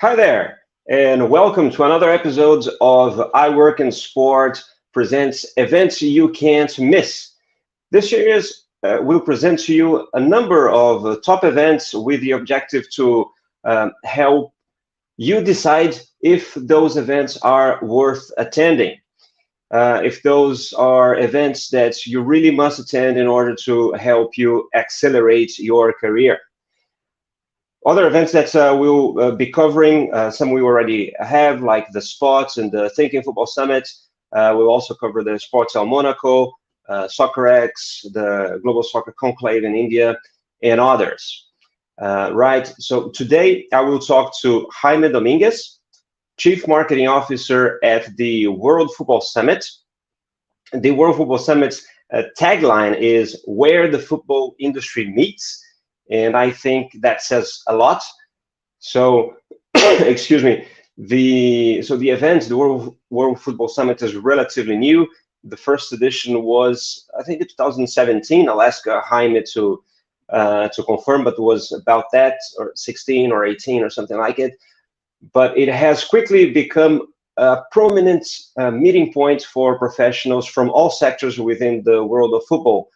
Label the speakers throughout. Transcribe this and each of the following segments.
Speaker 1: Hi there, and welcome to another episode of iWorkinSport presents events you can't miss. This series will present to you a number of top events with the objective to help you decide if those events are worth attending. If those are events that you really must attend in order to help you accelerate your career. Other events that we'll be covering, some we already have, like the Spots and the Thinking Football Summit. We'll also cover the Sports Monaco, SoccerX, the Global Soccer Conclave in India, and others. Right, so today I will talk to Jaime Domínguez, Chief Marketing Officer at the World Football Summit. The World Football Summit's tagline is "Where the football industry meets." And I think that says a lot. So, excuse me. The event, the World Football Summit, is relatively new. The first edition was, I think, in 2017. I'll ask Jaime to confirm, but it was about that, or 16 or 18 or something like it. But it has quickly become a prominent meeting point for professionals from all sectors within the world of football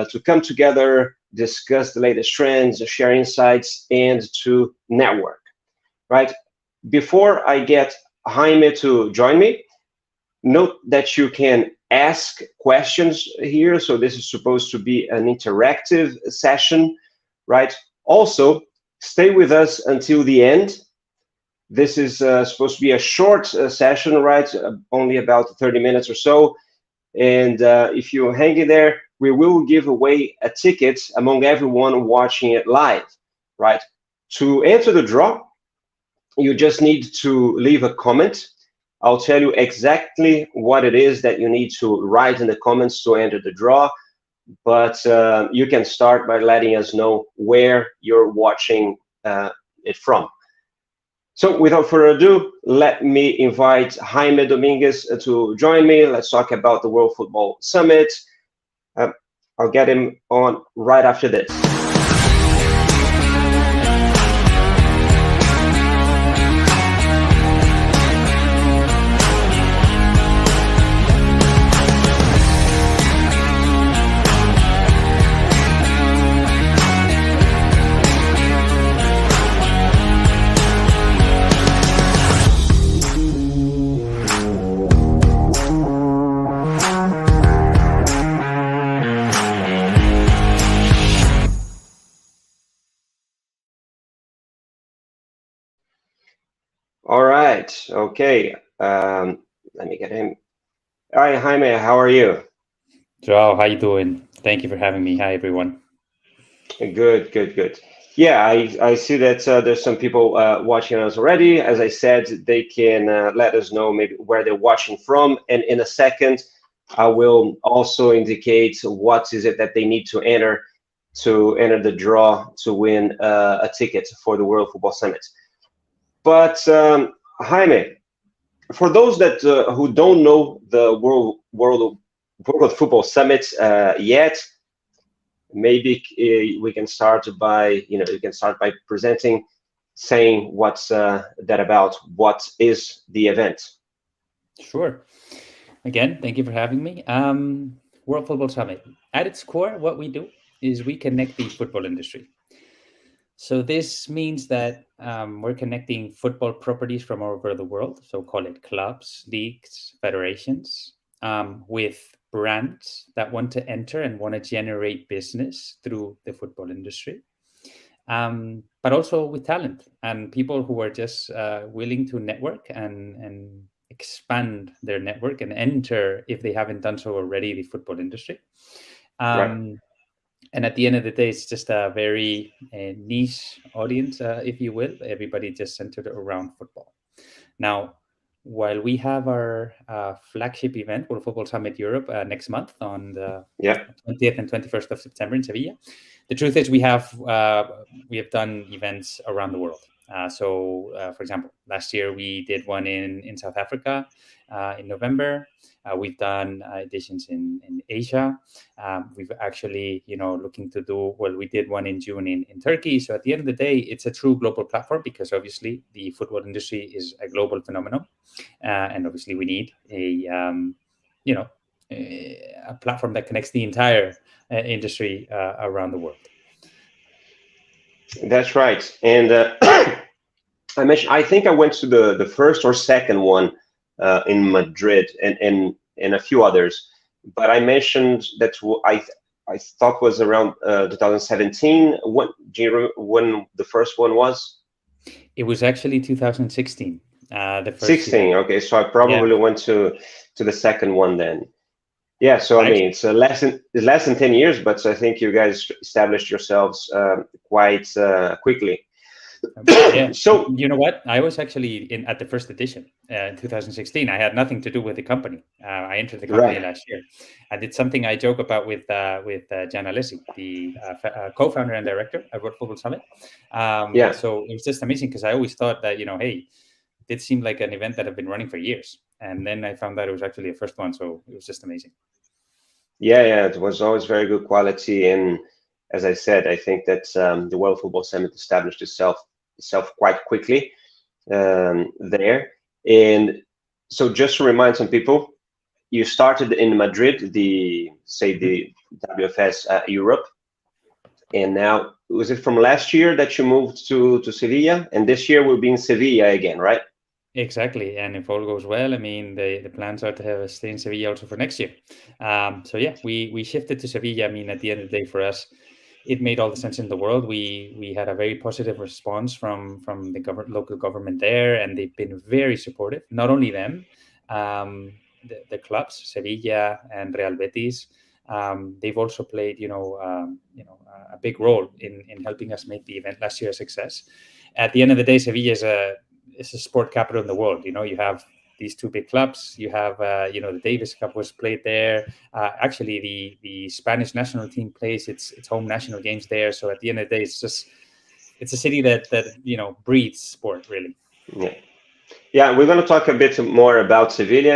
Speaker 1: to come together, discuss the latest trends, share insights, and to network, right? Before I get Jaime to join me, note that you can ask questions here. So this is supposed to be an interactive session, right? Also, stay with us until the end. This is supposed to be a short session, right? Only about 30 minutes or so. And if you hang in there, we will give away a ticket among everyone watching it live, right? To enter the draw, you just need to leave a comment. I'll tell you exactly what it is that you need to write in the comments to enter the draw, but you can start by letting us know where you're watching it from. So without further ado, let me invite Jaime Domínguez to join me. Let's talk about the World Football Summit. I'll get him on right after this. All right. Okay. Let me get him. All right, Jaime, how are you?
Speaker 2: Joao, how you doing? Thank you for having me. Hi, everyone.
Speaker 1: Good. Yeah, I see that there's some people watching us already. As I said, they can let us know maybe where they're watching from. And in a second, I will also indicate what is it that they need to enter the draw to win a ticket for the World Football Summit. But Jaime, for those that who don't know the World Football Summit yet, maybe we can start by presenting, saying what's that about. What is the event?
Speaker 2: Sure. Again, thank you for having me. World Football Summit. At its core, what we do is we connect the football industry. So this means that we're connecting football properties from all over the world, so call it clubs, leagues, federations, with brands that want to enter and want to generate business through the football industry, but also with talent and people who are just willing to network and expand their network and enter, if they haven't done so already, the football industry.
Speaker 1: Right.
Speaker 2: And at the end of the day, it's just a very niche audience, if you will. Everybody just centered around football. Now, while we have our flagship event, World Football Summit Europe, next month on the 20th and 21st of September in Sevilla, the truth is we have done events around the world. So, for example, Last year we did one in South Africa in November. We've done editions in Asia. We've actually, looking to do, well, we did one in June in Turkey. So at the end of the day, it's a true global platform because obviously the football industry is a global phenomenon. And obviously we need a platform that connects the entire industry around the world.
Speaker 1: That's right. And I think I went to the first or second one in Madrid and a few others, but I mentioned that I thought was around 2017. Do you remember when the first one was?
Speaker 2: It was actually 2016. The first
Speaker 1: 16.
Speaker 2: year.
Speaker 1: Okay, so I probably went to the second one then. Yeah, so I mean, it's less than 10 years, but I think you guys established yourselves quite quickly.
Speaker 2: Yeah.
Speaker 1: So
Speaker 2: you know what? I was actually at the first edition in 2016. I had nothing to do with the company. I entered the company last year. I did something I joke about with Jan Alessi, the co-founder and director at World Football Summit. So it was just amazing because I always thought that, hey, it seemed like an event that had been running for years. And then I found that it was actually the first one. So it was just amazing.
Speaker 1: Yeah, it was always very good quality. And as I said, I think that the World Football Summit established itself quite quickly there. And so just to remind some people, you started in Madrid, the WFS Europe. And now, was it from last year that you moved to Sevilla? And this year we'll be in Sevilla again, right?
Speaker 2: Exactly, and if all goes well, I mean, the plans are to have us stay in Sevilla also for next year. So yeah, we shifted to Sevilla. I mean, at the end of the day, for us, it made all the sense in the world. We had a very positive response from the local government there, and they've been very supportive. Not only them, the clubs, Sevilla and Real Betis, they've also played, a big role in helping us make the event last year a success. At the end of the day, Sevilla is a sport capital in the world. You have these two big clubs. You have, the Davis Cup was played there. Actually, the Spanish national team plays its home national games there. So at the end of the day, it's a city that breathes sport, really.
Speaker 1: Yeah, we're going to talk a bit more about Sevilla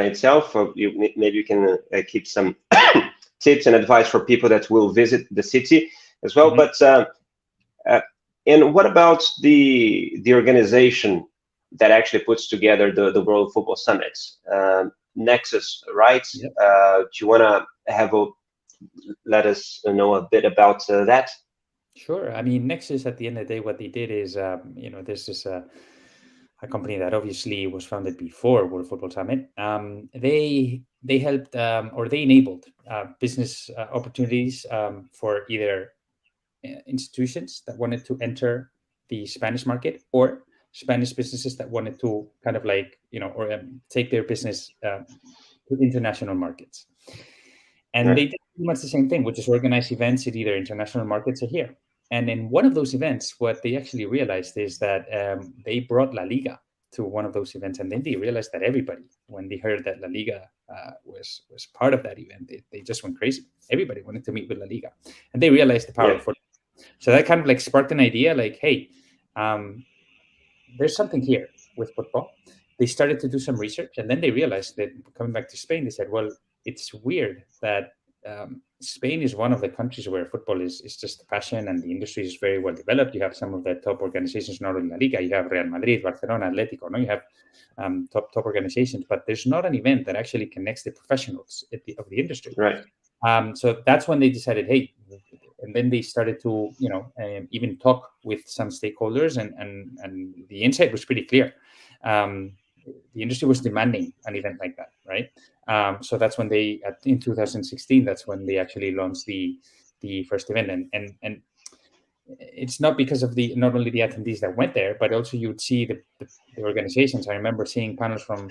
Speaker 1: itself. Maybe you can keep some tips and advice for people that will visit the city as well. Mm-hmm. But and what about the organization that actually puts together the World Football Summits? Nexus, right? Yep. Do you want to let us know a bit about that?
Speaker 2: Sure. I mean, Nexus, at the end of the day, what they did is, this is a company that obviously was founded before World Football Summit. They helped or they enabled business opportunities for either institutions that wanted to enter the Spanish market or Spanish businesses that wanted to kind of take their business to international markets. And they did pretty much the same thing, which is organize events at either international markets or here. And in one of those events, what they actually realized is that they brought La Liga to one of those events, and then they realized that everybody, when they heard that La Liga was part of that event, they just went crazy. Everybody wanted to meet with La Liga, and they realized the power of football. So that kind of sparked an idea, hey, there's something here with football. They started to do some research, and then they realized that coming back to Spain, they said, well, it's weird that Spain is one of the countries where football is just a passion and the industry is very well developed. You have some of the top organizations, not only La Liga, you have Real Madrid, Barcelona, Atletico, you have top organizations, but there's not an event that actually connects the professionals of the industry.
Speaker 1: Right.
Speaker 2: So that's when they decided, hey, and then they started to, even talk with some stakeholders, and the insight was pretty clear. The industry was demanding an event like that, right? So that's when in 2016, that's when they actually launched the first event, and it's not because of not only the attendees that went there, but also you would see the organizations. I remember seeing panels from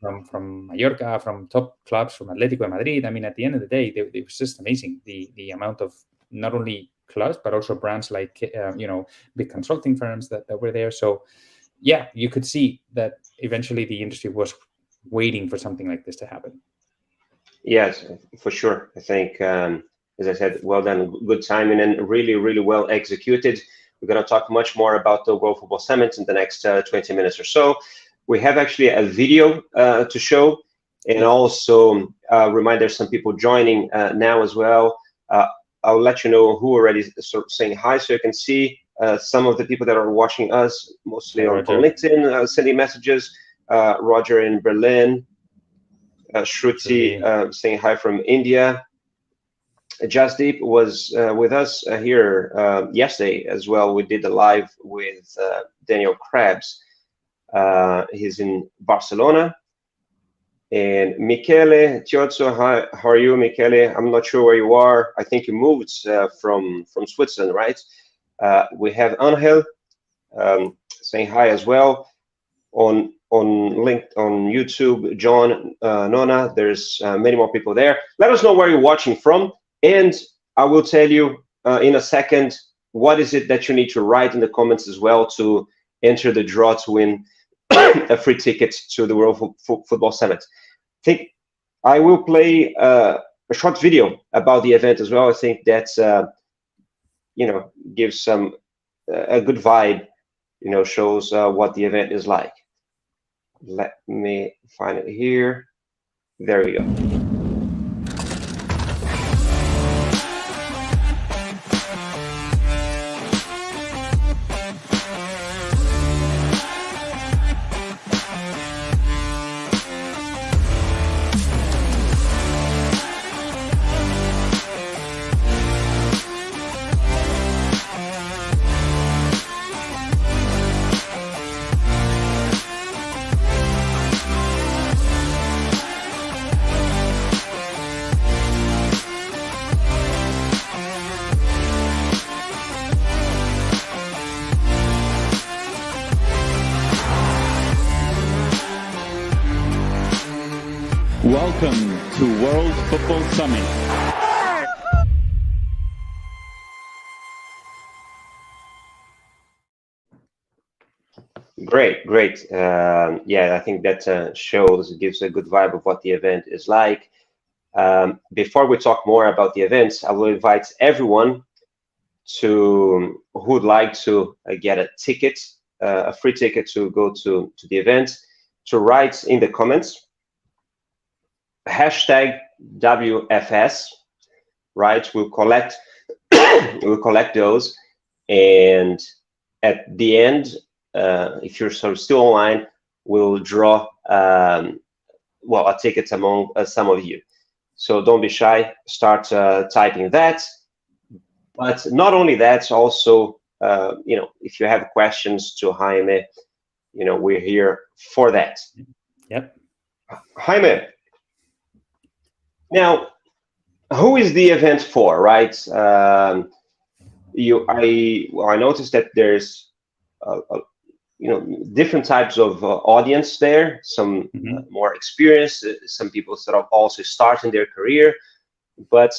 Speaker 2: Mallorca, from top clubs, from Atletico de Madrid. I mean, at the end of the day, it was just amazing the amount of not only clubs but also brands like big consulting firms that were there. So yeah, you could see that eventually the industry was waiting for something like this to happen.
Speaker 1: Yes, for sure. I think, as I said, well done, good timing, and really, really well executed. We're going to talk much more about the World Football Summit in the next 20 minutes or so. We have actually a video to show, and also remind there's some people joining now as well. I'll let you know who already sort of saying hi, so you can see some of the people that are watching us, mostly on LinkedIn, sending messages. Roger in Berlin, Shruti saying hi from India. Jasdeep was with us here yesterday as well. We did a live with Daniel Krabs. He's in Barcelona. And Michele Tiozzo, hi, how are you, Michele? I'm not sure where you are. I think you moved from Switzerland, right? We have Angel saying hi as well. On YouTube, John, Nona, there's many more people there. Let us know where you're watching from, and I will tell you in a second what is it that you need to write in the comments as well to enter the draw to win a free ticket to the World Football Summit. I think I will play a short video about the event as well. I think that's gives some a good vibe, shows what the event is like. Let me find it here. There we go.
Speaker 3: Welcome to World Football Summit.
Speaker 1: Great. Yeah, I think that gives a good vibe of what the event is like. Before we talk more about the events, I will invite everyone who would like to get a ticket, a free ticket to go to the event, to write in the comments hashtag WFS, right? We'll collect those, and at the end, if you're sort of still online, we'll draw a ticket among some of you. So don't be shy, start typing that. But not only that, also if you have questions to Jaime, we're here for that.
Speaker 2: Yep.
Speaker 1: Jaime, now, who is the event for, right? I noticed that there's different types of audience there. Some more experienced, some people sort of also starting their career. But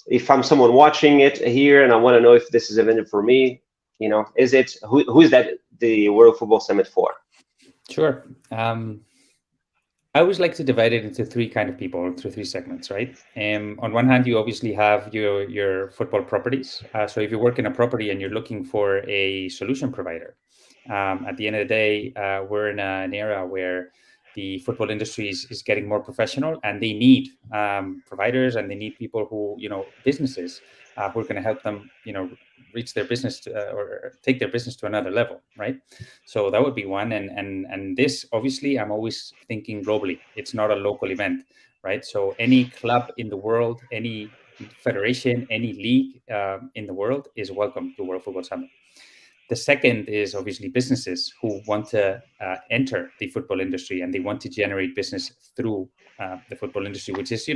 Speaker 1: if I'm someone watching it here and I want to know if this is an event for me, is it who is that the World Football Summit for?
Speaker 2: Sure. I always like to divide it into three kind of people, into three segments, right? On one hand, you obviously have your football properties. So if you work in a property and you're looking for a solution provider, at the end of the day, we're in an era where the football industry is getting more professional, and they need providers, and they need people who, businesses who are going to help them, reach their business or take their business to another level, right? So that would be one. And this, obviously, I'm always thinking globally. It's not a local event, right? So any club in the world, any federation, any league in the world is welcome to World Football Summit. The second is obviously businesses who want to enter the football industry, and they want to generate business through the football industry, which is,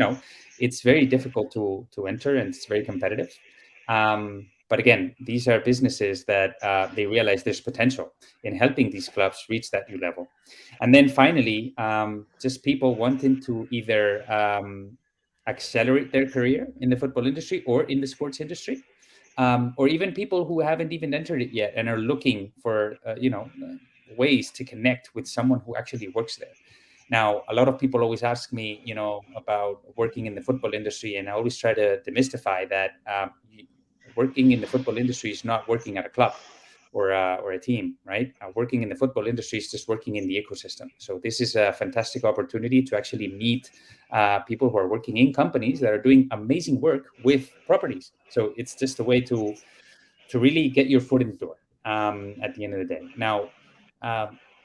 Speaker 2: it's very difficult to enter, and it's very competitive. But again, these are businesses that they realize there's potential in helping these clubs reach that new level. And then finally, just people wanting to either accelerate their career in the football industry or in the sports industry. Or even people who haven't even entered it yet and are looking for, ways to connect with someone who actually works there. Now, a lot of people always ask me, about working in the football industry, and I always try to demystify that working in the football industry is not working at a club or a team, right? Working in the football industry is just working in the ecosystem. So this is a fantastic opportunity to actually meet people who are working in companies that are doing amazing work with properties. So it's just a way to really get your foot in the door at the end of the day. Now,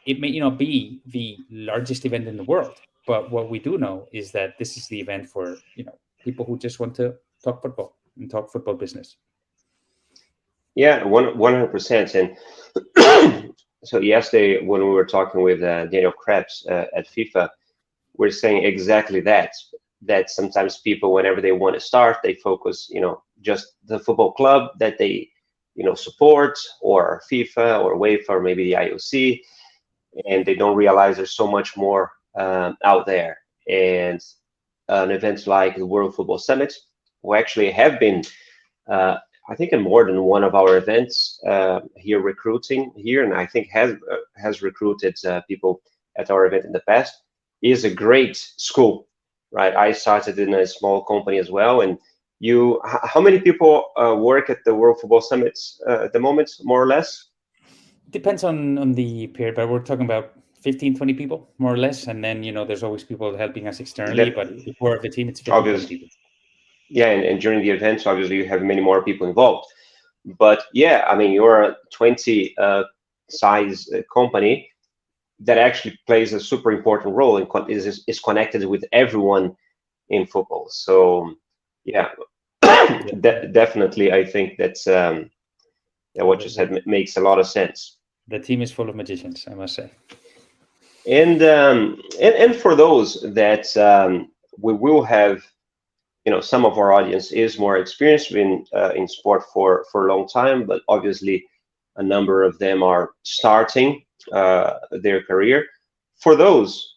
Speaker 2: it may not be the largest event in the world, but what we do know is that this is the event for people who just want to talk football and talk football business.
Speaker 1: Yeah, 100%. And so yesterday when we were talking with Daniel Krebs at FIFA, we're saying exactly that sometimes people, whenever they want to start, they focus, just the football club that they, support, or FIFA or UEFA or maybe the IOC, and they don't realize there's so much more out there. And an event like the World Football Summit, we actually have been, I think, in more than one of our events here recruiting here, and I think has recruited people at our event in the past, is a great school, right? I started in a small company as well, and how many people work at the World Football Summits at the moment, more or less?
Speaker 2: Depends on the period, but we're talking about 15, 20 people, more or less. And then, there's always people helping us externally, but before the team, it's 15, 20 people.
Speaker 1: Yeah, and during the events, obviously, you have many more people involved. But yeah, I mean, you're a 20 size company that actually plays a super important role and is connected with everyone in football. So yeah, definitely, I think that's what you said makes a lot of sense.
Speaker 2: The team is full of magicians, I must say.
Speaker 1: And for those that we will have, some of our audience is more experienced in sport for a long time, but obviously a number of them are starting their career. For those,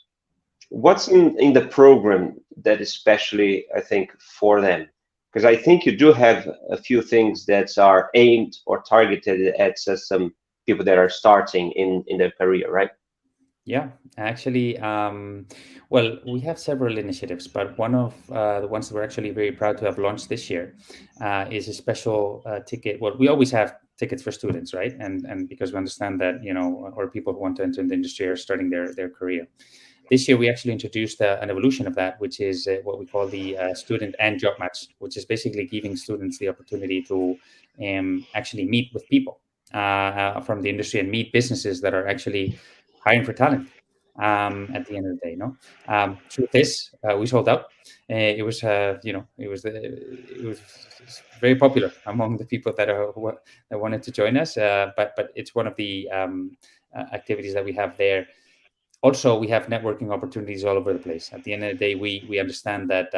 Speaker 1: what's in the program that especially, I think, for them? Because I think you do have a few things that are aimed or targeted at some people that are starting in their career, right?
Speaker 2: Yeah, actually, well, we have several initiatives, but one of the ones that we're actually very proud to have launched this year is a special ticket. Well, we always have tickets for students, right? And because we understand that, or people who want to enter the industry are starting their career. This year, we actually introduced an evolution of that, which is what we call the student and job match, which is basically giving students the opportunity to actually meet with people from the industry and meet businesses that are actually hiring for talent at the end of the day. Truth is, we sold out. It was very popular among the people that wanted to join us. But it's one of the activities that we have there. Also, we have networking opportunities all over the place. At the end of the day, we understand that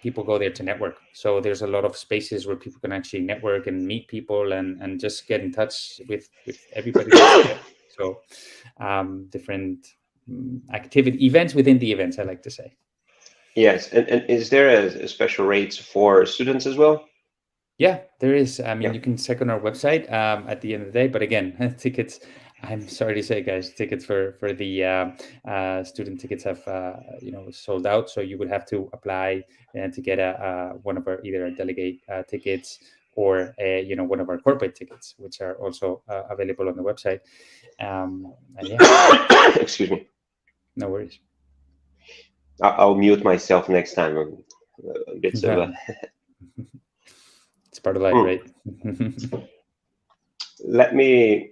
Speaker 2: people go there to network. So there's a lot of spaces where people can actually network and meet people and just get in touch with everybody. So different events within the events, I like to say.
Speaker 1: Yes, and is there a special rate for students as well?
Speaker 2: Yeah, there is. I mean, you can check on our website at the end of the day. But again, tickets, I'm sorry to say, guys, tickets for the student tickets have sold out. So you would have to apply to get one of our either a delegate tickets or one of our corporate tickets, which are also available on the website. And yeah.
Speaker 1: Excuse me.
Speaker 2: No worries.
Speaker 1: I'll mute myself next time. A bit of a...
Speaker 2: It's part of life, right?
Speaker 1: Let me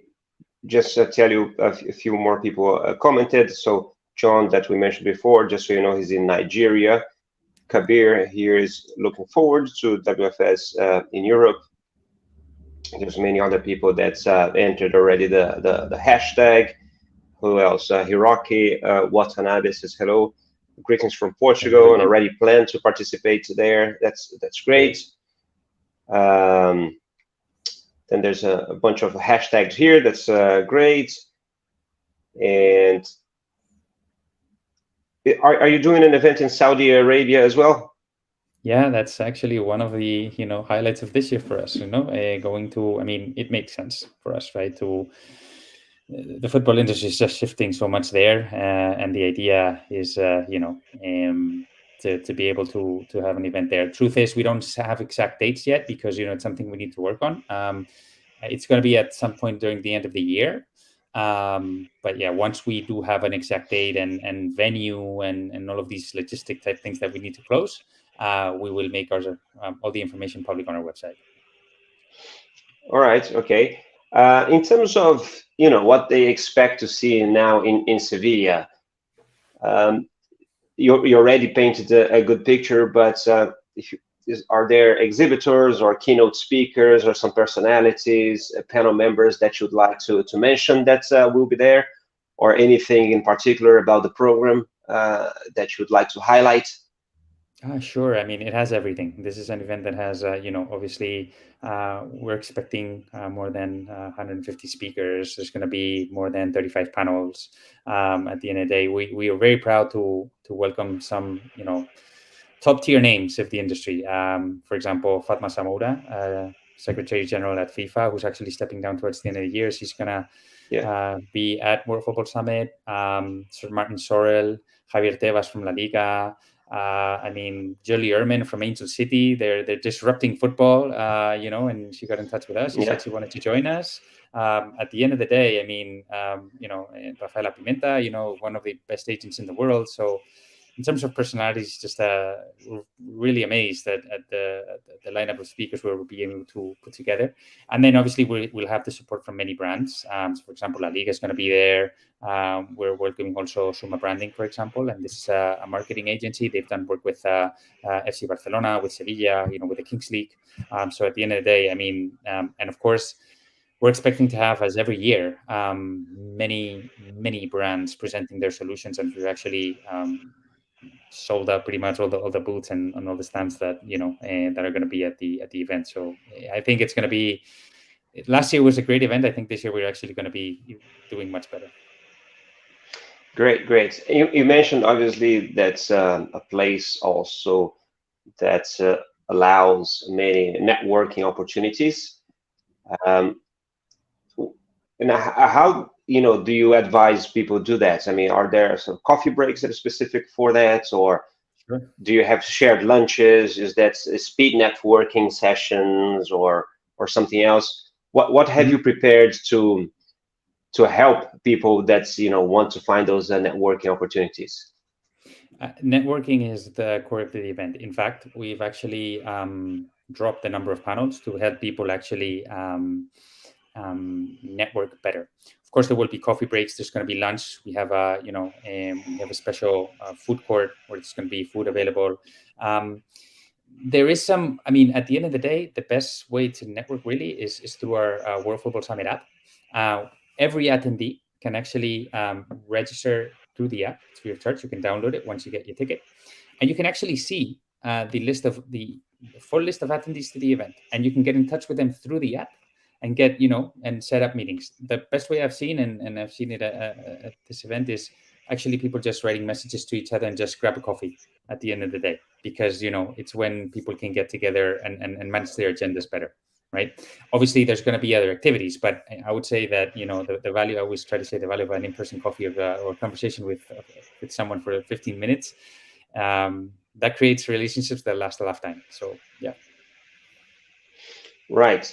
Speaker 1: just tell you a few more people commented. So John, that we mentioned before, just so you know, he's in Nigeria. Kabir here is looking forward to WFS in Europe. There's many other people that entered already the hashtag. Who else? Hiroki Watanabe says hello. Greetings from Portugal and already plan to participate there. That's great. Then there's a bunch of hashtags here. That's great. And are you doing an event in Saudi Arabia as well?
Speaker 2: Yeah, that's actually one of the highlights of this year for us. Going to. I mean, it makes sense for us, right? The football industry is just shifting so much there, and the idea is, to be able to have an event there. Truth is, we don't have exact dates yet because it's something we need to work on. It's going to be at some point during the end of the year. But yeah, once we do have an exact date and venue and all of these logistic type things that we need to close, we will make all the information public on our website.
Speaker 1: All right. Okay. In terms of what they expect to see now in Sevilla, you already painted a good picture. But are there exhibitors or keynote speakers or some personalities, panel members that you'd like to mention that will be there, or anything in particular about the program that you'd like to highlight?
Speaker 2: Sure. I mean, it has everything. This is an event that has, obviously, we're expecting more than 150 speakers. There's going to be more than 35 panels. At the end of the day, we are very proud to welcome some, top tier names of the industry. For example, Fatma Samouda, Secretary General at FIFA, who's actually stepping down towards the end of the year. She's going to be at World Football Summit. Sir Martin Sorrell, Javier Tebas from La Liga. Julie Ehrman from Angel City. They're disrupting football, and she got in touch with us. She said she wanted to join us. At the end of the day, Rafaela Pimenta, one of the best agents in the world. So in terms of personalities, just we're really amazed at the lineup of speakers we'll be able to put together. And then obviously we'll have the support from many brands. So for example, La Liga is going to be there. We're welcoming also Suma Branding, for example, and this is a marketing agency. They've done work with FC Barcelona, with Sevilla, with the Kings League. So at the end of the day, and of course, we're expecting to have, as every year, many brands presenting their solutions, and we've actually sold out pretty much all the booths and all the stands that that are going to be at the event. So I think it's going to be. Last year was a great event. I think this year we're actually going to be doing much better.
Speaker 1: Great. You mentioned obviously that's a place also that allows many networking opportunities. And how do you advise people do that? Are there some coffee breaks that are specific for that, or
Speaker 2: Sure.
Speaker 1: do you have shared lunches? Is that speed networking sessions or something else? What have you prepared to help people that want to find those networking opportunities?
Speaker 2: Networking is the core of the event. In fact, we've actually dropped the number of panels to help people actually network better. Of course, there will be coffee breaks. There's going to be lunch. We have a special food court where it's going to be food available. There is some. At the end of the day, the best way to network really is through our World Football Summit app. Every attendee can actually register through the app. It's free of charge. You can download it once you get your ticket, and you can actually see the full list of attendees to the event, and you can get in touch with them through the app and get and set up meetings. The best way I've seen, and I've seen it at this event, is actually people just writing messages to each other and just grab a coffee at the end of the day, because it's when people can get together and manage their agendas better. Right. Obviously, there's going to be other activities, but I would say that the value. I always try to say the value of an in-person coffee or conversation with someone for 15 minutes. That creates relationships that last a lifetime. So yeah.
Speaker 1: Right.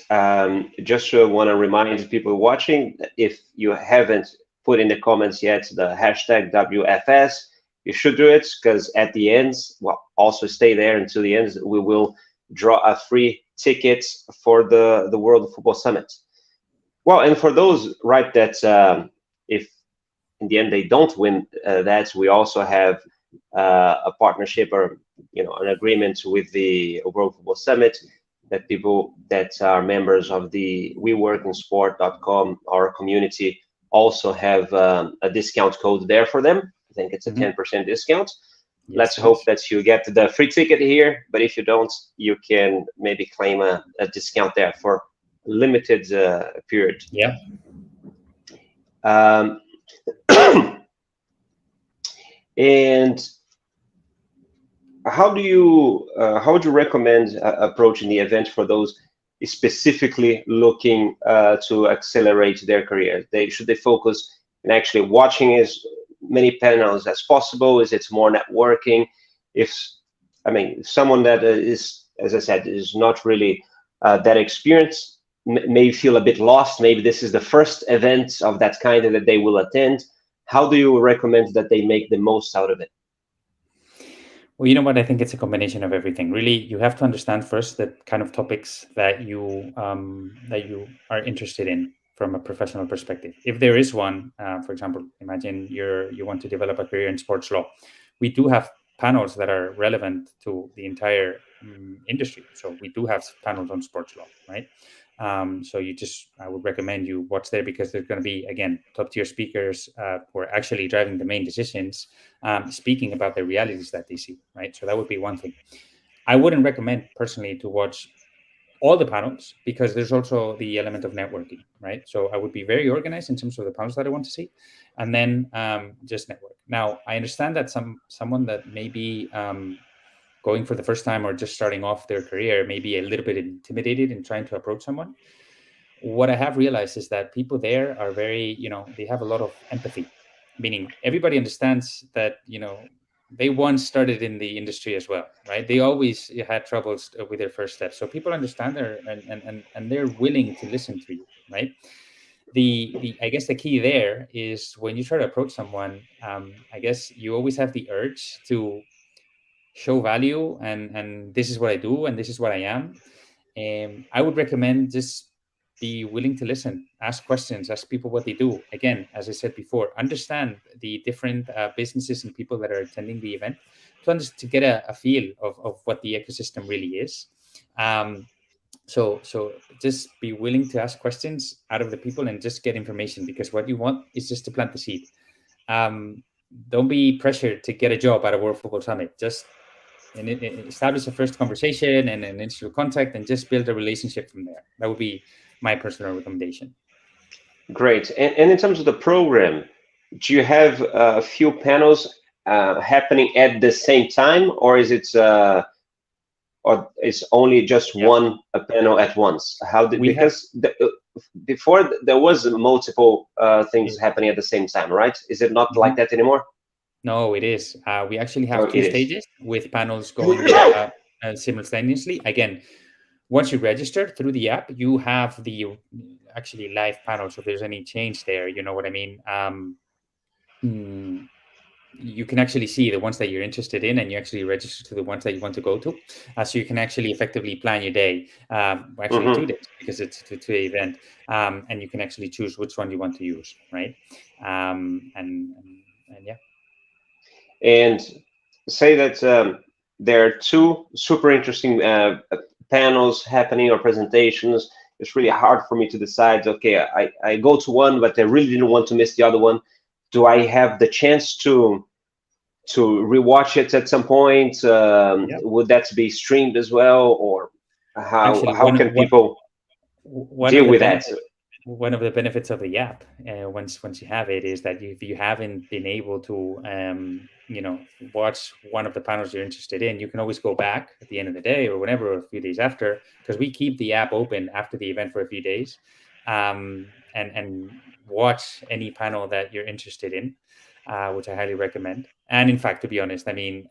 Speaker 1: Just want to remind people watching, if you haven't put in the comments yet the hashtag WFS, you should do it, because at the end, also stay there until the end. We will draw a free ticket for the World Football Summit. Well, and for those, right, that if in the end they don't win that, we also have a partnership or an agreement with the World Football Summit, that people that are members of the iWorkinSport.com, our community, also have a discount code there for them. I think it's a 10% discount.
Speaker 2: Yes,
Speaker 1: Let's hope that you get the free ticket here, but if you don't, you can maybe claim a discount there for a limited period.
Speaker 2: Yeah.
Speaker 1: And how would you recommend approaching the event for those specifically looking to accelerate their career? Should they focus in actually watching as many panels as possible? Is it more networking? if someone that is, as I said, is not really that experienced, may feel a bit lost. Maybe this is the first event of that kind that they will attend. How do you recommend that they make the most out of it?
Speaker 2: Well, you know what? I think it's a combination of everything. Really, you have to understand first the kind of topics that you are interested in from a professional perspective. If there is one, for example, imagine you want to develop a career in sports law. We do have panels that are relevant to the entire industry. So we do have panels on sports law, right? So I would recommend you watch there, because there's going to be, again, top tier speakers who are actually driving the main decisions, speaking about the realities that they see, right? So that would be one thing. I wouldn't recommend personally to watch all the panels, because there's also the element of networking, right? So I would be very organized in terms of the panels that I want to see, and then just network. Now, I understand that someone that may be going for the first time or just starting off their career may be a little bit intimidated in trying to approach someone. What I have realized is that people there are very, they have a lot of empathy, meaning everybody understands that, they once started in the industry as well, right? They always had troubles with their first steps. So people understand and they're willing to listen to you, right? I guess the key there is when you try to approach someone, I guess you always have the urge to show value and this is what I do and this is what I am. I would recommend just be willing to listen, ask questions, ask people what they do. Again, as I said before, understand the different businesses and people that are attending the event to get a feel of what the ecosystem really is. So just be willing to ask questions out of the people and just get information, because what you want is just to plant the seed. Don't be pressured to get a job at a World Football Summit. Just establish a first conversation and an initial contact, and just build a relationship from there. That would be my personal recommendation.
Speaker 1: Great. And in terms of the program, do you have a few panels happening at the same time, or is it or it's only just one panel at once? Before there was multiple things happening at the same time, right? Is it not like that anymore?
Speaker 2: No, it is. We actually have two stages with panels going simultaneously. Again, once you register through the app, you have the actually live panel. So if there's any change there, you know what I mean? You can actually see the ones that you're interested in, and you actually register to the ones that you want to go to. So you can actually effectively plan your day, actually 2 days, because it's a 2-day event. And you can actually choose which one you want to use, right? And yeah.
Speaker 1: And say that there are two super interesting panels happening or presentations. It's really hard for me to decide, okay, I go to one, but I really didn't want to miss the other one. Do I have the chance to rewatch it at some point? Would that be streamed as well, or how can people deal with that?
Speaker 2: One of the benefits of the app, once you have it, is that if you haven't been able to, watch one of the panels you're interested in, you can always go back at the end of the day or whenever, or a few days after, because we keep the app open after the event for a few days, and watch any panel that you're interested in, which I highly recommend. And in fact, to be honest, I mean,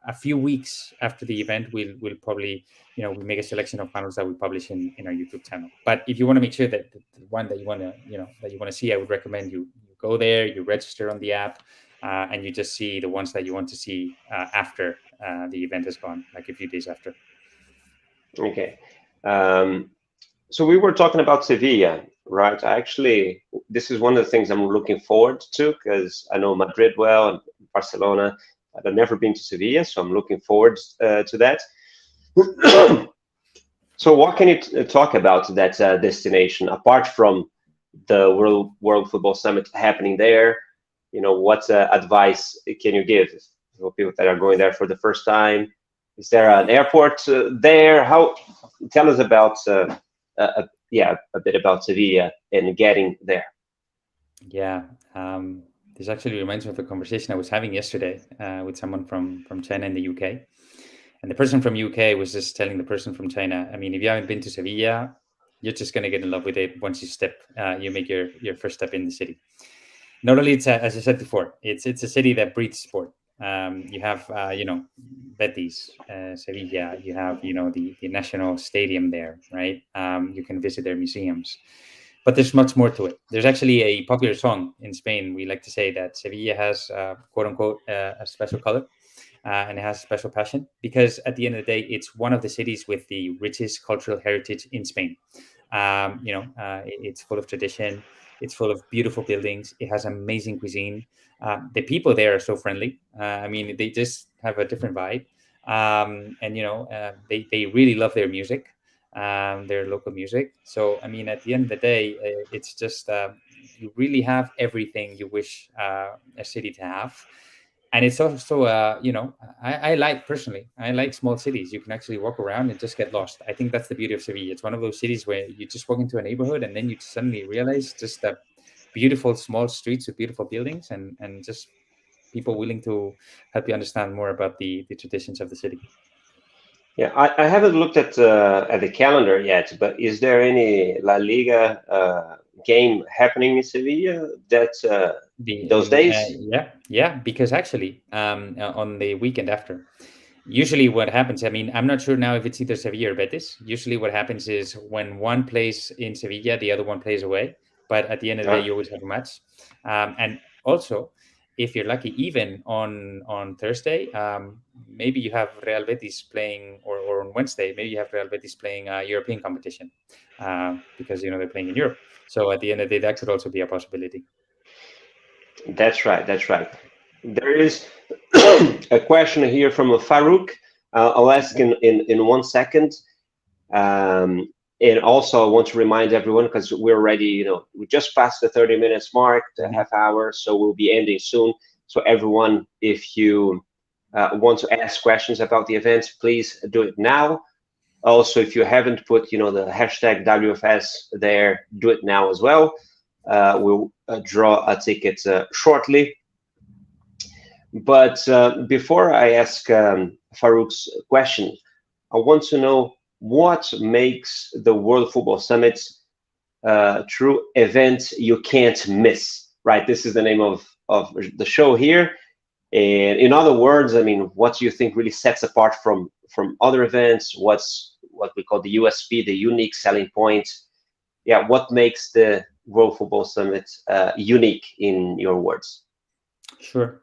Speaker 2: a few weeks after the event, we'll probably, we make a selection of panels that we publish in our YouTube channel. But if you want to make sure that the one that you want to, see, I would recommend you go there, you register on the app, and you just see the ones that you want to see after the event is gone, like a few days after.
Speaker 1: Okay. So we were talking about Sevilla, right? This is one of the things I'm looking forward to, because I know Madrid well and Barcelona. I've never been to Sevilla, so I'm looking forward to that. So what can you talk about that destination, apart from the World Football Summit happening there? What advice can you give for people that are going there for the first time? Is there an airport there? Tell us about a bit about Sevilla and getting there.
Speaker 2: Yeah. This actually reminds me of a conversation I was having yesterday with someone from China in the UK. And the person from UK was just telling the person from China, I mean, if you haven't been to Sevilla, you're just going to get in love with it once you make your first step in the city. Not only as I said before, it's a city that breeds sport. You have Betis, Sevilla. You have the national stadium there, right? You can visit their museums. But there's much more to it. There's actually a popular song in Spain. We like to say that Sevilla has, quote unquote, a special color, and it has a special passion, because at the end of the day, it's one of the cities with the richest cultural heritage in Spain. It's full of tradition. It's full of beautiful buildings. It has amazing cuisine. The people there are so friendly. They just have a different vibe. They really love their music. Their local music. So, at the end of the day, it's just you really have everything you wish a city to have. And it's also, I like small cities. You can actually walk around and just get lost. I think that's the beauty of Sevilla. It's one of those cities where you just walk into a neighborhood and then you suddenly realize just the beautiful small streets with beautiful buildings and just people willing to help you understand more about the traditions of the city.
Speaker 1: Yeah, I haven't looked at the calendar yet, but is there any La Liga game happening in Sevilla those days?
Speaker 2: Yeah, because actually on the weekend after, usually what happens, I'm not sure now if it's either Sevilla or Betis. Usually what happens is when one plays in Sevilla, the other one plays away. But at the end of the day, you always have a match. And also, if you're lucky, even on Thursday, maybe you have Real Betis playing, or on Wednesday, maybe you have Real Betis playing a European competition because they're playing in Europe. So at the end of the day, that could also be a possibility.
Speaker 1: That's right. There is a question here from Farouk. I'll ask in 1 second. And also, I want to remind everyone, because we're already, we just passed the 30 minutes mark, the half hour, so we'll be ending soon. So everyone, if you want to ask questions about the event, please do it now. Also, if you haven't put, the hashtag WFS there, do it now as well. We'll draw a ticket shortly. But before I ask Farouk's question, I want to know what makes the World Football Summit true event you can't miss, right? This is the name of the show here. And in other words, what do you think really sets apart from other events? What's what we call the USP, the unique selling point? Yeah, what makes the World Football Summit unique in your words?
Speaker 2: Sure.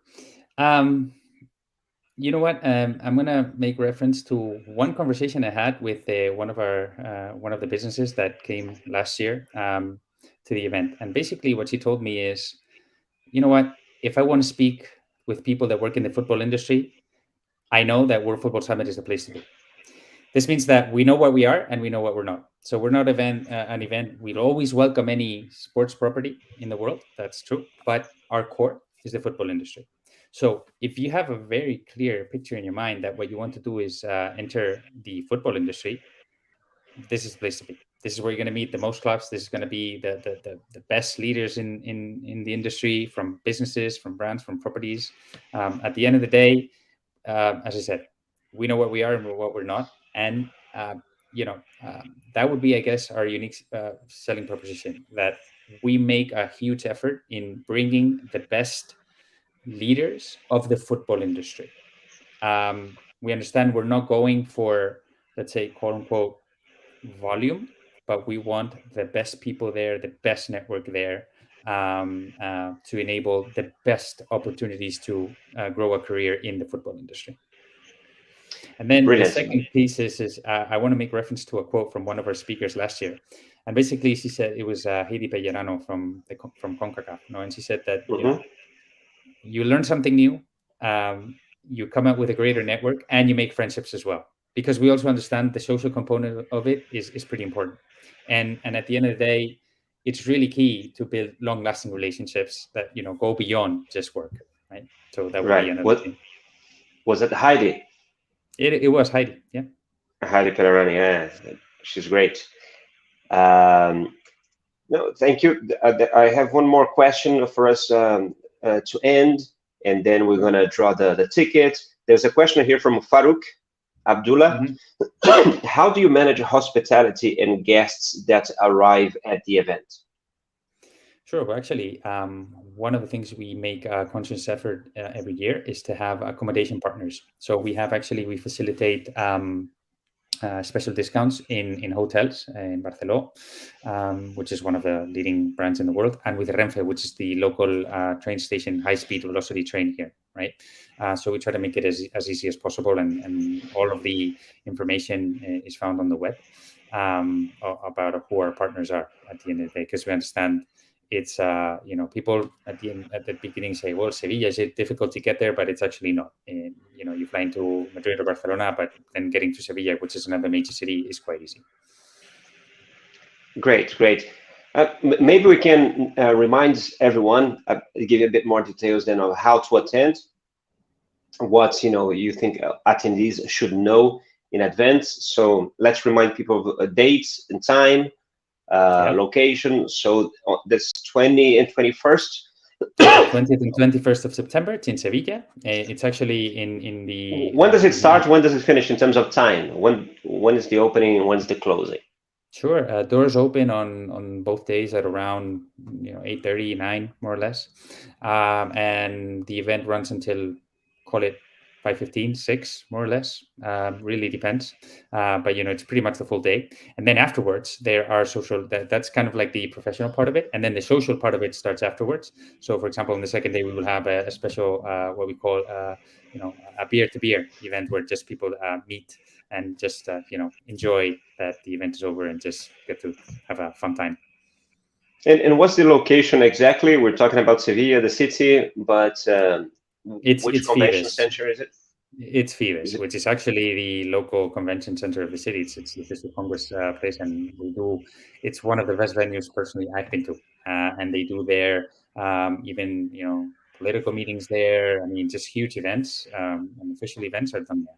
Speaker 2: You know what? I'm gonna make reference to one conversation I had with one of the businesses that came last year to the event, and basically what she told me is, you know what? If I want to speak with people that work in the football industry, I know that World Football Summit is the place to be. This means that we know what we are and we know what we're not. So we're not an event. We'd always welcome any sports property in the world. That's true, but our core is the football industry. So if you have a very clear picture in your mind that what you want to do is enter the football industry, this is the place to be. This is where you're going to meet the most clubs. This is going to be the best leaders in the industry, from businesses, from brands, from properties. At the end of the day, as I said, we know what we are and what we're not. And, that would be, I guess, our unique selling proposition, that we make a huge effort in bringing the best leaders of the football industry. We understand we're not going for, let's say, quote unquote, volume, but we want the best people there, the best network there, to enable the best opportunities to grow a career in the football industry. And then
Speaker 1: Brilliant.
Speaker 2: The second piece is I want to make reference to a quote from one of our speakers last year. And basically she said, it was Heidi Pellerano from CONCACAF, and she said that, you learn something new, you come up with a greater network, and you make friendships as well. Because we also understand the social component of it is pretty important. And at the end of the day, it's really key to build long-lasting relationships that, go beyond just work, right? So that would be another thing.
Speaker 1: Was it Heidi?
Speaker 2: It was Heidi, yeah.
Speaker 1: Heidi Pellerani, yeah. She's great. No, thank you. I have one more question for us to end, and then we're going to draw the ticket. There's a question here from Farouk Abdullah. Mm-hmm. How do you manage hospitality and guests that arrive at the event?
Speaker 2: Sure. Well, actually, one of the things we make a conscious effort every year is to have accommodation partners. So we facilitate special discounts in hotels in Barcelona, which is one of the leading brands in the world, and with Renfe, which is the local train station, high-speed velocity train here, right? So we try to make it as easy as possible, and all of the information is found on the web about who our partners are at the end of the day, because we understand it's people at the beginning say, well, Sevilla is difficult to get there, but it's actually not. You fly into Madrid or Barcelona, but then getting to Sevilla, which is another major city, is quite easy.
Speaker 1: Great. Maybe we can remind everyone, give you a bit more details then of how to attend, what you think attendees should know in advance. So let's remind people of dates and time, location. So this 20 and 21st.
Speaker 2: 20th and 21st of September. It's in Sevilla. It's actually in the.
Speaker 1: When does it start? When does it finish in terms of time? When is the opening and when's the closing?
Speaker 2: Sure. Doors open on both days at around 8:30, 9, more or less, and the event runs until, call it 5:15, 6, more or less. Really depends. But it's pretty much the full day. And then afterwards, there are social. That's kind of like the professional part of it, and then the social part of it starts afterwards. So, for example, on the second day, we will have a special what we call a beer-to-beer event where just people meet and just enjoy that the event is over and just get to have a fun time.
Speaker 1: And what's the location exactly? We're talking about Sevilla, the city, but which convention center is it?
Speaker 2: It's Fibes, which is actually the local convention center of the city. It's the official Congress place, and it's one of the best venues personally I've been to. And they do their even political meetings there. I mean, just huge events and official events are done there.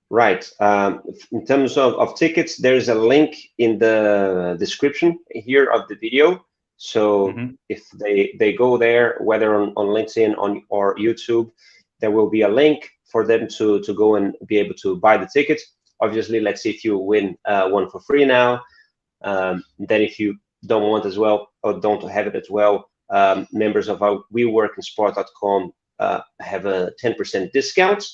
Speaker 1: Right. In terms of tickets, there's a link in the description here of the video. So if they go there, whether on LinkedIn or YouTube, there will be a link for them to go and be able to buy the ticket. Obviously, let's say if you win one for free now, then if you don't want as well or don't have it as well, members of our iWorkinSport.com have a 10% discount.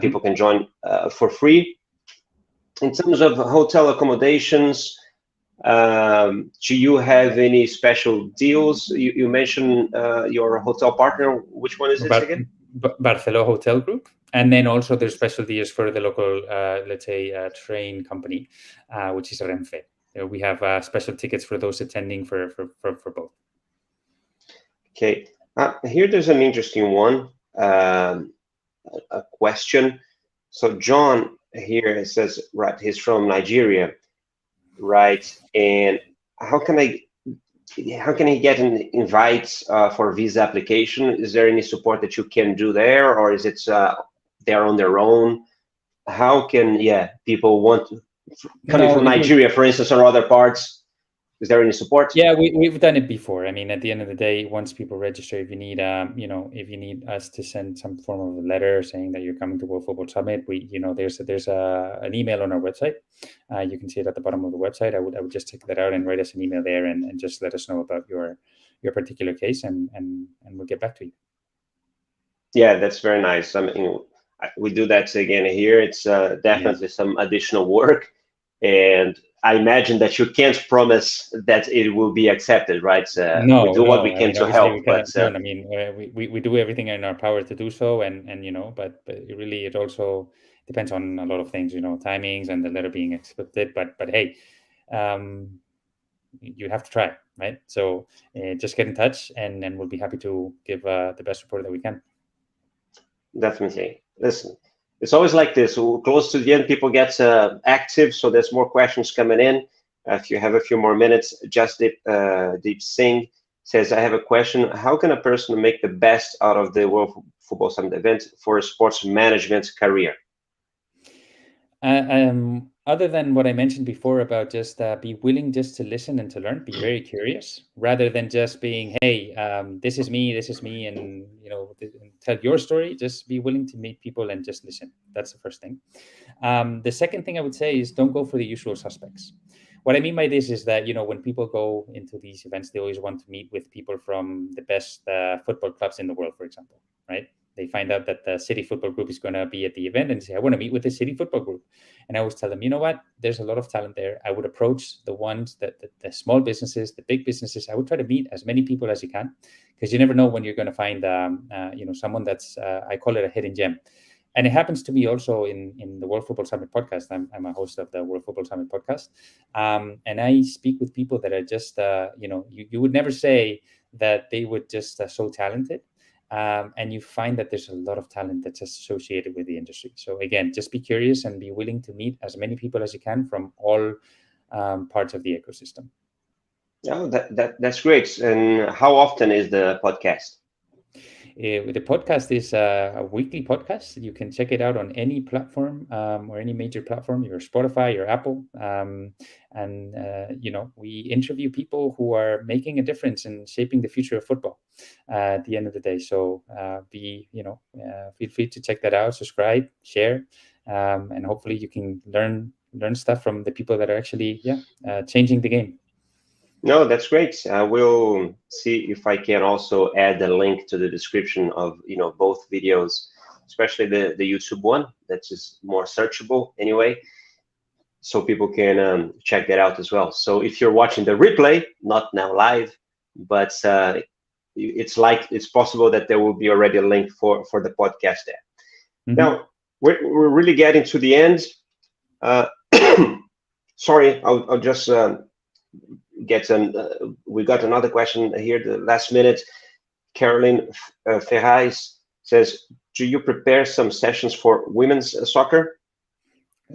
Speaker 1: People can join for free. In terms of hotel accommodations, do you have any special deals? You mentioned your hotel partner. Which one is it again?
Speaker 2: Barcelona Hotel Group. And then also there's special deals for the local, train company, which is Renfe. We have special tickets for those attending for both. Okay.
Speaker 1: Here there's an interesting one. A question. So John here says, right, he's from Nigeria, right? And how can he get an invite for visa application? Is there any support that you can do there, or is it they're on their own? How can people coming from Nigeria, for instance, or other parts? Is there any support?
Speaker 2: Yeah, we've done it before. I mean, at the end of the day, once people register, if you need if you need us to send some form of a letter saying that you're coming to World Football Summit, there's an email on our website. You can see it at the bottom of the website. I would just check that out and write us an email there and just let us know about your particular case, and we'll get back to you.
Speaker 1: Yeah, that's very nice. I mean, we do that again here. It's definitely some additional work, and I imagine that you can't promise that it will be accepted, right?
Speaker 2: No,
Speaker 1: we do what we can to help, but
Speaker 2: I mean, we do everything in our power to do so, and but it also depends on a lot of things, timings and the letter being accepted. But hey, you have to try, right? So just get in touch, and we'll be happy to give the best support that we can.
Speaker 1: Definitely. Listen. It's always like this. Close to the end, people get active, so there's more questions coming in. If you have a few more minutes, Deep Singh says, I have a question. How can a person make the best out of the World Football Summit event for a sports management career?
Speaker 2: Other than what I mentioned before about just be willing just to listen and to learn, be very curious, rather than just being, hey, this is me, and tell your story. Just be willing to meet people and just listen. That's the first thing. The second thing I would say is don't go for the usual suspects. what I mean by this is that, when people go into these events, they always want to meet with people from the best football clubs in the world, for example, right? They find out that the City Football Group is going to be at the event and say, I want to meet with the City Football Group. And I always tell them, you know what? There's a lot of talent there. I would approach the ones the small businesses, the big businesses. I would try to meet as many people as you can, because you never know when you're going to find, someone that's, I call it a hidden gem. And it happens to me also in the World Football Summit podcast. I'm a host of the World Football Summit podcast. And I speak with people that are just, you would never say that they would just so talented. And you find that there's a lot of talent that's associated with the industry. So again, just be curious and be willing to meet as many people as you can from all parts of the ecosystem.
Speaker 1: Oh, that's great. And how often is the podcast?
Speaker 2: The podcast is a weekly podcast. You can check it out on any platform or any major platform, your Spotify, your Apple. We interview people who are making a difference in shaping the future of football at the end of the day. So feel free to check that out, subscribe, share, and hopefully you can learn stuff from the people that are actually changing the game.
Speaker 1: No, that's great. I will see if I can also add a link to the description of both videos, especially the YouTube one that's just more searchable anyway, so people can check that out as well. So if you're watching the replay, not now live, but it's possible that there will be already a link for the podcast there. Mm-hmm. Now we're really getting to the end. Sorry, I'll just we got another question here the last minute. Caroline Ferraz says, do you prepare some sessions for women's soccer?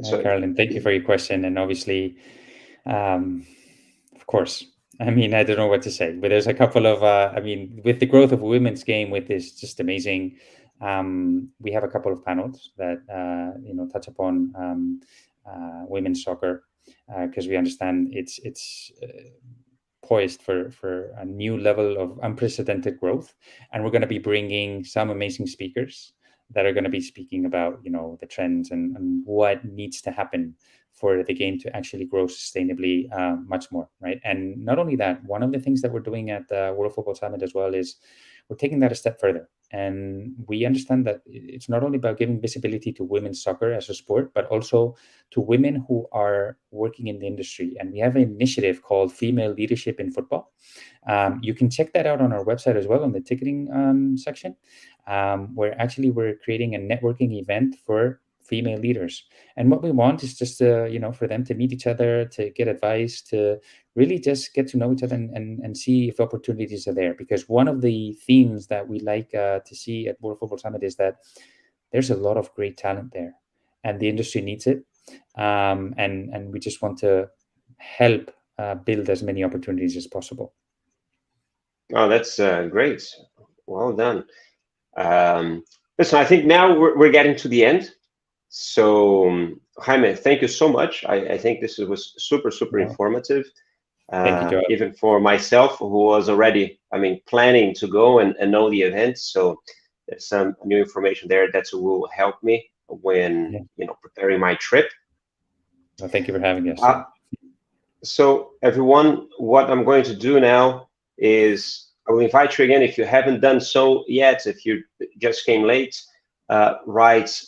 Speaker 2: Caroline, thank you for your question. And obviously, of course, I mean, I don't know what to say, but there's a couple of, with the growth of women's game, with this just amazing, we have a couple of panels that, touch upon women's soccer. Because we understand it's poised for a new level of unprecedented growth, and we're going to be bringing some amazing speakers that are going to be speaking about the trends and what needs to happen for the game to actually grow sustainably much more, right? And not only that, one of the things that we're doing at the World Football Summit as well is we're taking that a step further. And we understand that it's not only about giving visibility to women's soccer as a sport, but also to women who are working in the industry. And we have an initiative called Female Leadership in Football. You can check that out on our website as well, on the ticketing section, where actually we're creating a networking event for female leaders. And what we want is just for them to meet each other, to get advice, to really just get to know each other and see if opportunities are there. Because one of the themes that we like to see at World Football Summit is that there's a lot of great talent there and the industry needs it. And we just want to help build as many opportunities as possible.
Speaker 1: Oh, that's great. Well done. Listen, I think now we're getting to the end. So, Jaime, thank you so much. I think this was super informative.
Speaker 2: Thank you,
Speaker 1: even for myself, who was already, planning to go and know the event. So there's some new information there that will help me when preparing my trip.
Speaker 2: Well, thank you for having us.
Speaker 1: So everyone, what I'm going to do now is I will invite you again, if you haven't done so yet, if you just came late, write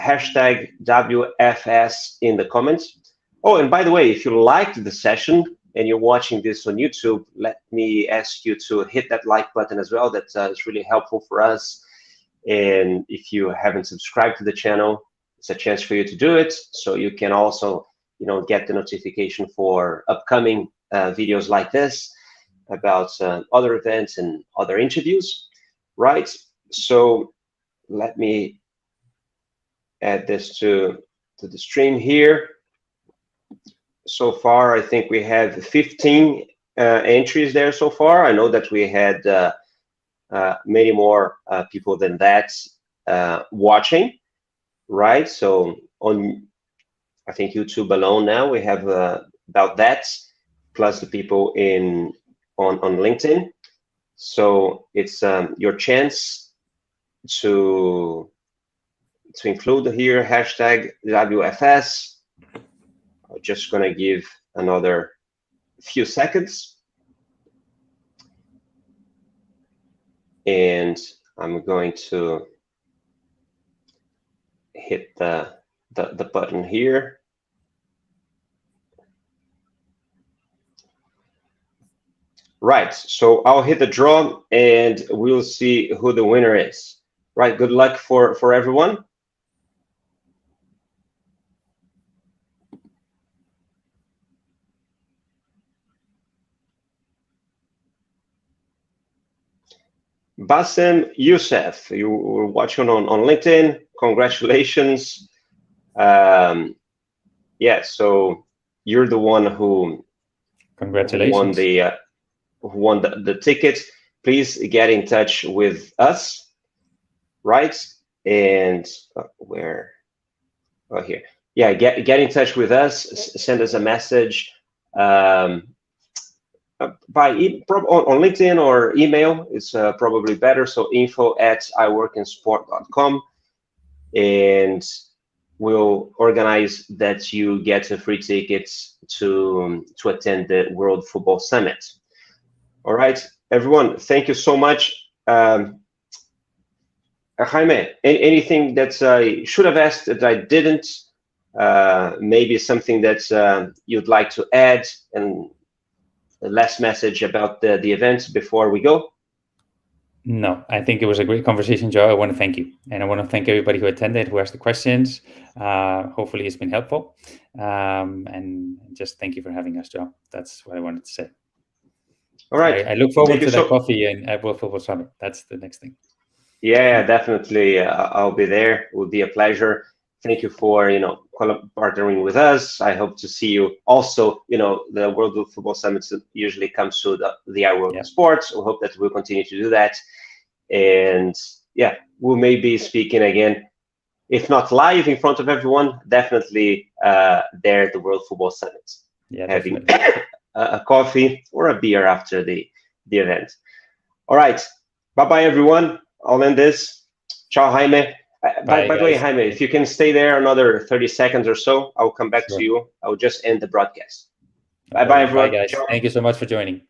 Speaker 1: hashtag WFS in the comments. Oh, and by the way, if you liked the session and you're watching this on YouTube, let me ask you to hit that like button as well. That is really helpful for us. And if you haven't subscribed to the channel, it's a chance for you to do it. So you can also, get the notification for upcoming videos like this about other events and other interviews, right? So let me add this to the stream here. So far, I think we have 15 entries there so far. I know that we had many more people than that watching, right? So on, I think YouTube alone now, we have about that, plus the people on LinkedIn. So it's your chance to include here hashtag WFS. I'm just gonna give another few seconds. And I'm going to hit the button here. Right, so I'll hit the draw and we'll see who the winner is. Right, good luck for everyone. Bassem Youssef, you were watching on LinkedIn. Congratulations. Yeah, so you're the one who
Speaker 2: Congratulations.
Speaker 1: won the ticket. Please get in touch with us, right? And where? Oh, here. Yeah, get in touch with us. Send us a message by on LinkedIn or email. It's probably better. So info@iWorkinSport.com, and we'll organize that you get a free tickets to attend the World Football Summit. All right, everyone, thank you so much. Jaime, anything that I should have asked that I didn't? Maybe something that you'd like to add, and the last message about the event before we go?
Speaker 2: No, I think it was a great conversation, Joe. I want to thank you. And I want to thank everybody who attended, who asked the questions. Hopefully it's been helpful. And just thank you for having us, Joe. That's what I wanted to say.
Speaker 1: All right.
Speaker 2: I look forward to that coffee at World Football Summit. That's the next thing.
Speaker 1: Yeah, definitely. I'll be there. It will be a pleasure. Thank you for, partnering with us. I hope to see you also. The World Football Summit usually comes to the iWorkinSport. We hope that we'll continue to do that. And yeah, we may be speaking again, if not live in front of everyone, definitely there at the World Football Summit.
Speaker 2: Yeah,
Speaker 1: having a coffee or a beer after the event. All right. Bye-bye, everyone. I'll end this. Ciao, Jaime. By the way, Jaime, if you can stay there another 30 seconds or so, I'll come back to you. I'll just end the broadcast. Bye-bye, everyone.
Speaker 2: Bye, guys.
Speaker 1: Ciao.
Speaker 2: Thank you so much for joining.